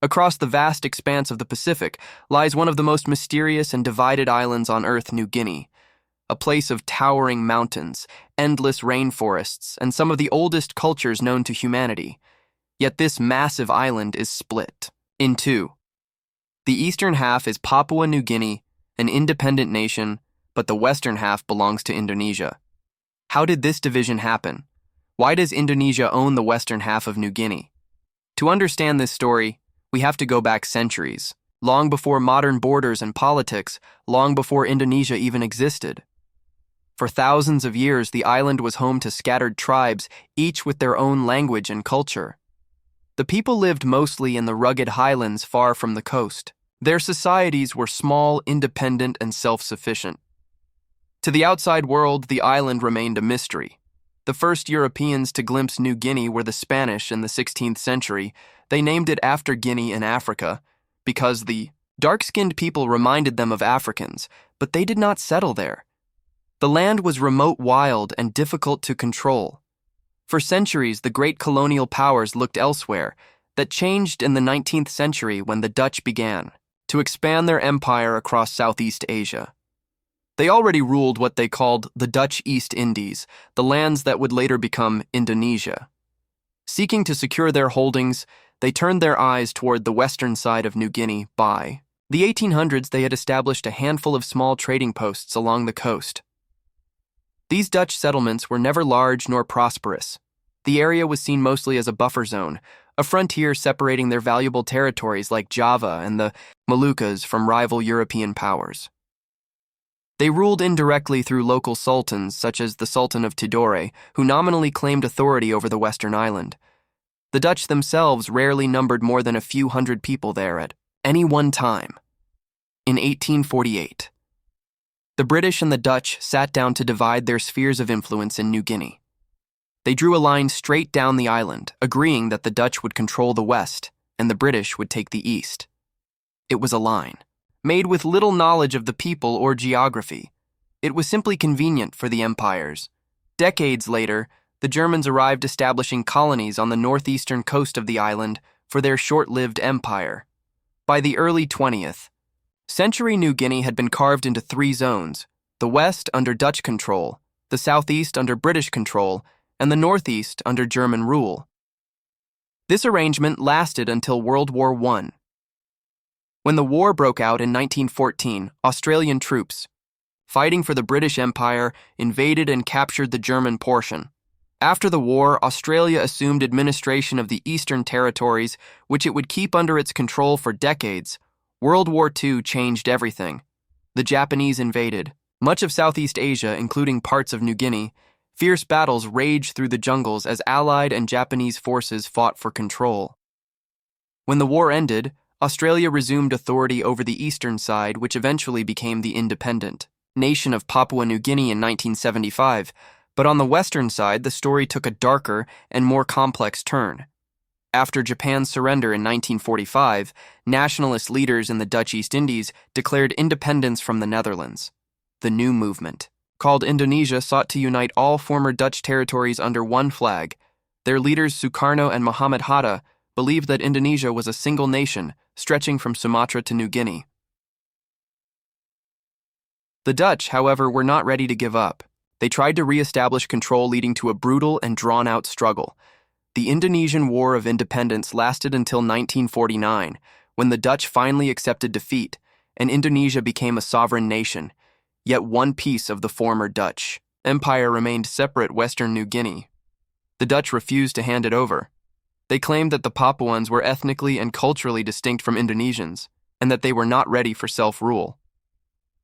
Across the vast expanse of the Pacific lies one of the most mysterious and divided islands on Earth, New Guinea, a place of towering mountains, endless rainforests, and some of the oldest cultures known to humanity. Yet this massive island is split in two. The eastern half is Papua New Guinea, an independent nation, but the western half belongs to Indonesia. How did this division happen? Why does Indonesia own the western half of New Guinea? To understand this story, we have to go back centuries, long before modern borders and politics, long before Indonesia even existed. For thousands of years, the island was home to scattered tribes, each with their own language and culture. The people lived mostly in the rugged highlands far from the coast. Their societies were small, independent, and self-sufficient. To the outside world, the island remained a mystery. The first Europeans to glimpse New Guinea were the Spanish in the 16th century. They named it after Guinea in Africa because the dark-skinned people reminded them of Africans, but they did not settle there. The land was remote, wild, and difficult to control. For centuries, the great colonial powers looked elsewhere. That changed in the 19th century when the Dutch began to expand their empire across Southeast Asia. They already ruled what they called the Dutch East Indies, the lands that would later become Indonesia. Seeking to secure their holdings, they turned their eyes toward the western side of New Guinea. By the 1800s, they had established a handful of small trading posts along the coast. These Dutch settlements were never large nor prosperous. The area was seen mostly as a buffer zone, a frontier separating their valuable territories like Java and the Moluccas from rival European powers. They ruled indirectly through local sultans, such as the Sultan of Tidore, who nominally claimed authority over the western island. The Dutch themselves rarely numbered more than a few hundred people there at any one time. In 1848, the British and the Dutch sat down to divide their spheres of influence in New Guinea. They drew a line straight down the island, agreeing that the Dutch would control the west and the British would take the east. It was a line made with little knowledge of the people or geography. It was simply convenient for the empires. Decades later, the Germans arrived establishing colonies on the northeastern coast of the island for their short-lived empire. By the early 20th century, New Guinea had been carved into three zones: the west under Dutch control, the southeast under British control, and the northeast under German rule. This arrangement lasted until World War I. When the war broke out in 1914, Australian troops, fighting for the British Empire, invaded and captured the German portion. After the war, Australia assumed administration of the Eastern Territories, which it would keep under its control for decades. World War II changed everything. The Japanese invaded much of Southeast Asia, including parts of New Guinea. Fierce battles raged through the jungles as Allied and Japanese forces fought for control. When the war ended, Australia resumed authority over the eastern side, which eventually became the independent nation of Papua New Guinea in 1975. But on the western side, the story took a darker and more complex turn. After Japan's surrender in 1945, nationalist leaders in the Dutch East Indies declared independence from the Netherlands. The new movement, called Indonesia, sought to unite all former Dutch territories under one flag. Their leaders Sukarno and Muhammad Hatta believed that Indonesia was a single nation, stretching from Sumatra to New Guinea. The Dutch, however, were not ready to give up. They tried to re-establish control, leading to a brutal and drawn-out struggle. The Indonesian War of Independence lasted until 1949, when the Dutch finally accepted defeat, and Indonesia became a sovereign nation. Yet one piece of the former Dutch empire remained separate: Western New Guinea. The Dutch refused to hand it over. They claimed that the Papuans were ethnically and culturally distinct from Indonesians, and that they were not ready for self-rule.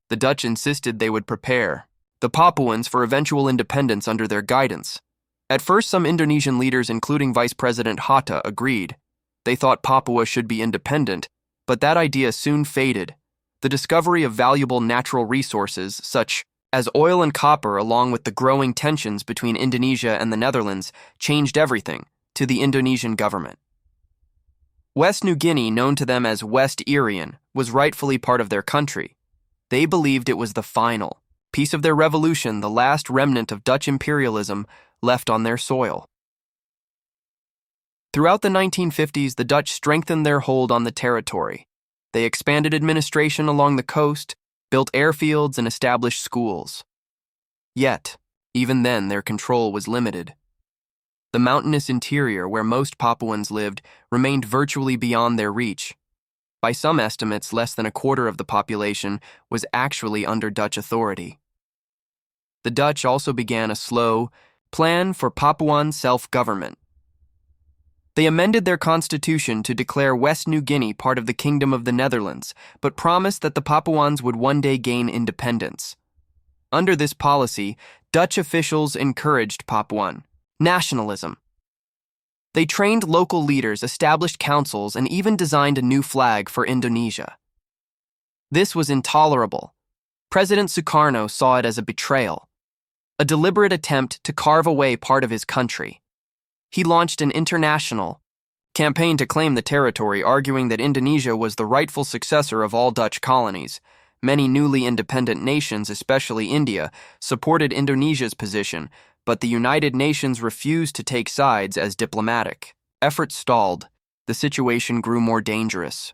The Dutch insisted they would prepare the Papuans for eventual independence under their guidance. At first, some Indonesian leaders, including Vice President Hatta, agreed. They thought Papua should be independent, but that idea soon faded. The discovery of valuable natural resources, such as oil and copper, along with the growing tensions between Indonesia and the Netherlands, changed everything to the Indonesian government. West New Guinea, known to them as West Irian, was rightfully part of their country. They believed it was the final piece of their revolution, the last remnant of Dutch imperialism left on their soil. Throughout the 1950s, the Dutch strengthened their hold on the territory. They expanded administration along the coast, built airfields, and established schools. Yet, even then, their control was limited. The mountainous interior, where most Papuans lived, remained virtually beyond their reach. By some estimates, less than a quarter of the population was actually under Dutch authority. The Dutch also began a slow plan for Papuan self-government. They amended their constitution to declare West New Guinea part of the Kingdom of the Netherlands, but promised that the Papuans would one day gain independence. Under this policy, Dutch officials encouraged Papuan nationalism. They trained local leaders, established councils, and even designed a new flag for Indonesia. This was intolerable. President Sukarno saw it as a betrayal, a deliberate attempt to carve away part of his country. He launched an international campaign to claim the territory, arguing that Indonesia was the rightful successor of all Dutch colonies. Many newly independent nations, especially India, supported Indonesia's position, but the United Nations refused to take sides as diplomatic. Efforts stalled. The situation grew more dangerous.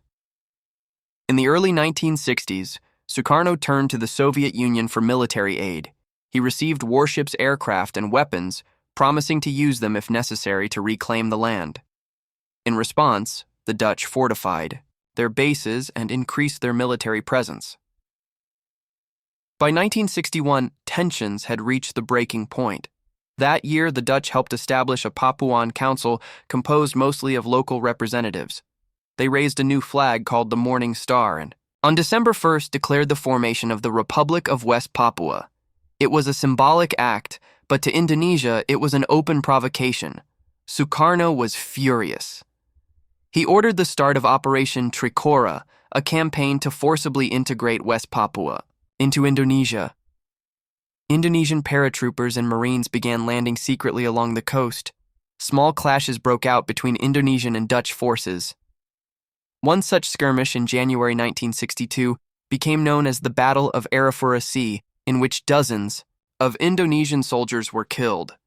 In the early 1960s, Sukarno turned to the Soviet Union for military aid. He received warships, aircraft, and weapons, promising to use them if necessary to reclaim the land. In response, the Dutch fortified their bases and increased their military presence. By 1961, tensions had reached the breaking point. That year, the Dutch helped establish a Papuan council composed mostly of local representatives. They raised a new flag called the Morning Star and, on December 1st, declared the formation of the Republic of West Papua. It was a symbolic act, but to Indonesia, it was an open provocation. Sukarno was furious. He ordered the start of Operation Trikora, a campaign to forcibly integrate West Papua into Indonesia. Indonesian paratroopers and Marines began landing secretly along the coast. Small clashes broke out between Indonesian and Dutch forces. One such skirmish in January 1962 became known as the Battle of Arafura Sea, in which dozens of Indonesian soldiers were killed.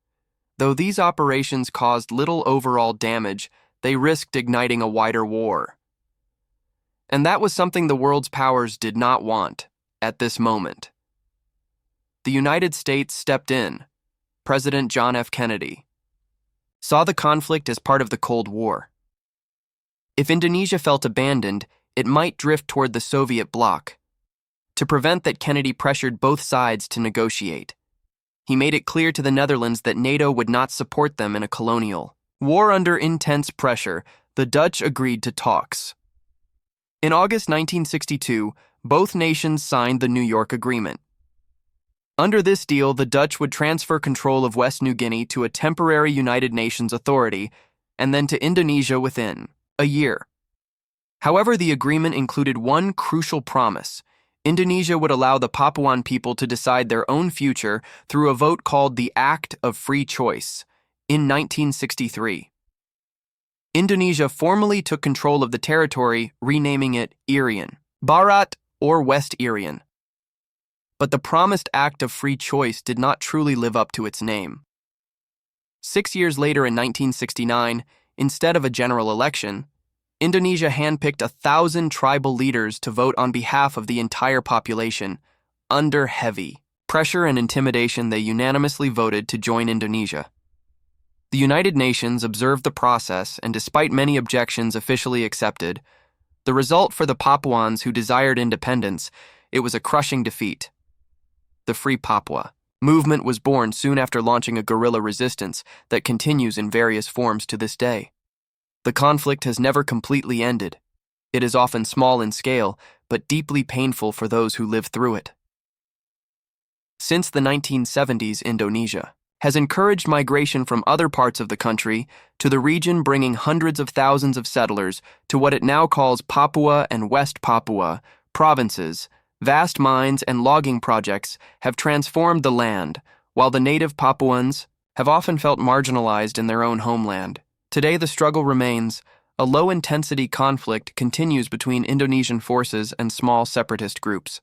Though these operations caused little overall damage, they risked igniting a wider war. And that was something the world's powers did not want at this moment. The United States stepped in. President John F. Kennedy saw the conflict as part of the Cold War. If Indonesia felt abandoned, it might drift toward the Soviet bloc. To prevent that, Kennedy pressured both sides to negotiate. He made it clear to the Netherlands that NATO would not support them in a colonial war. Under intense pressure, the Dutch agreed to talks. In August 1962, both nations signed the New York Agreement. Under this deal, the Dutch would transfer control of West New Guinea to a temporary United Nations authority, and then to Indonesia within a year. However, the agreement included one crucial promise. Indonesia would allow the Papuan people to decide their own future through a vote called the Act of Free Choice in 1963. Indonesia formally took control of the territory, renaming it Irian Barat or West Irian. But the promised Act of Free Choice did not truly live up to its name. 6 years later, in 1969, instead of a general election, Indonesia handpicked 1,000 tribal leaders to vote on behalf of the entire population. Under heavy pressure and intimidation, they unanimously voted to join Indonesia. The United Nations observed the process and, despite many objections, officially accepted. The result for the Papuans who desired independence, it was a crushing defeat. The Free Papua movement was born soon after launching a guerrilla resistance that continues in various forms to this day. The conflict has never completely ended. It is often small in scale, but deeply painful for those who live through it. Since the 1970s, Indonesia has encouraged migration from other parts of the country to the region, bringing hundreds of thousands of settlers to what it now calls Papua and West Papua provinces. Vast mines and logging projects have transformed the land, while the native Papuans have often felt marginalized in their own homeland. Today, the struggle remains. A low-intensity conflict continues between Indonesian forces and small separatist groups.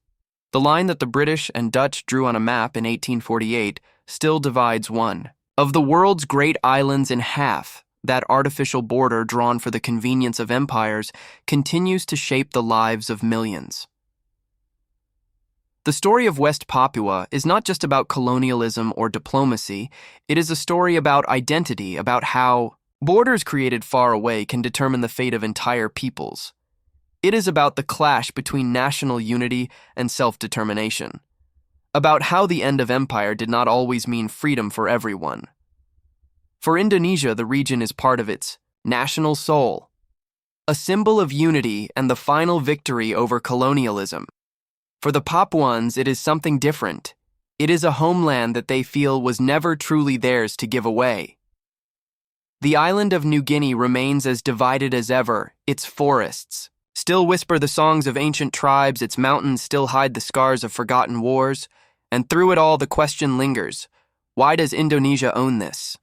The line that the British and Dutch drew on a map in 1848 still divides one of the world's great islands in half. that artificial border drawn for the convenience of empires, continues to shape the lives of millions. The story of West Papua is not just about colonialism or diplomacy, it is a story about identity, about how borders created far away can determine the fate of entire peoples. It is about the clash between national unity and self-determination, about how the end of empire did not always mean freedom for everyone. For Indonesia, the region is part of its national soul, a symbol of unity and the final victory over colonialism. For the Papuans, it is something different. It is a homeland that they feel was never truly theirs to give away. The island of New Guinea remains as divided as ever. Its forests still whisper the songs of ancient tribes, its mountains still hide the scars of forgotten wars, and through it all the question lingers, why does Indonesia own this?